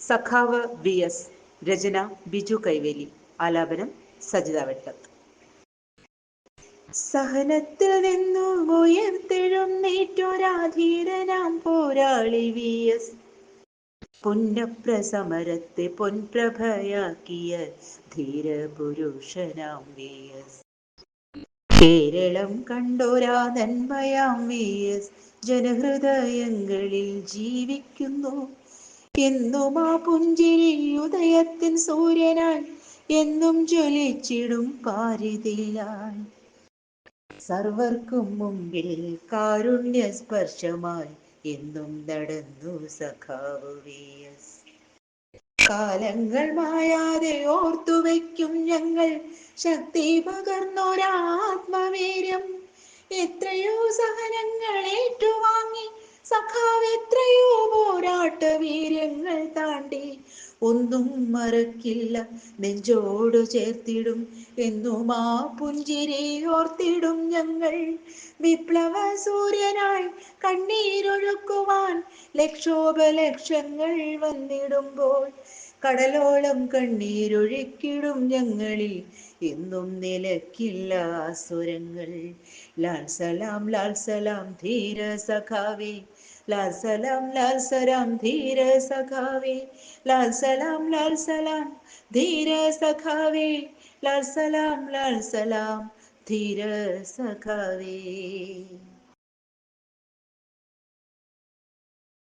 സഖാവ് VS. രചന ബിജു കൈവേലി. ആലാപനം സജിത വെട്ടത്ത്. സഹനത്തിൽ നിന്നും ഉയർത്തെഴുന്നേറ്റൊരാധീരനാം പോരാളി VS. പുന്നപ്രസമരത്തെ പൊൻപ്രഭയാക്കിയ ധീരപുരുഷനാം VS. കേരളം കണ്ടോരാ നന്മയാം VS ജനഹൃദയങ്ങളിൽ ജീവിക്കുന്നു. എന്നും ആ പുഞ്ചിരി ഉദയത്തിൻ സൂര്യനായി, എന്നും ജ്വലിച്ചിടും പാരിതിലായി. സർവർക്കും മുമ്പിൽ കാരുണ്യ സ്പർശമായി എന്നും നടന്നു സഖാവ് VS. കാലങ്ങൾ മായാതെ ഓർത്തുവയ്ക്കും ഞങ്ങൾ ശക്തി പകർന്നൊരാത്മവീര്യം. എത്രയോ സഹനങ്ങൾ ഏറ്റുവാങ്ങി സഖാവ്, എത്രയോ പോരാട്ട വീര്യങ്ങൾ താണ്ടി. ഒന്നും മറക്കില്ല, നെഞ്ചോടു ചേർത്തിടും എന്നും ആ പുഞ്ചിരി ഓർത്തിടും ഞങ്ങൾ. വിപ്ലവ സൂര്യനായി കണ്ണീരൊഴുക്കുവാൻ ലക്ഷോപലക്ഷങ്ങൾ വന്നിടുമ്പോൾ കടലോളം കണ്ണീരൊഴുക്കിടും ഞങ്ങളിൽ എന്നും നിലയ്ക്കില്ല സ്വരങ്ങൾ. ലാൽ സലാം ലാൽ സലാം ധീര സഖാവേ, ലാൽ സലാം ധീര സഖാവേ, ലാൽ സലാം ധീര സഖാവേ, ലാൽ സലാം ധീര സഖാവേ.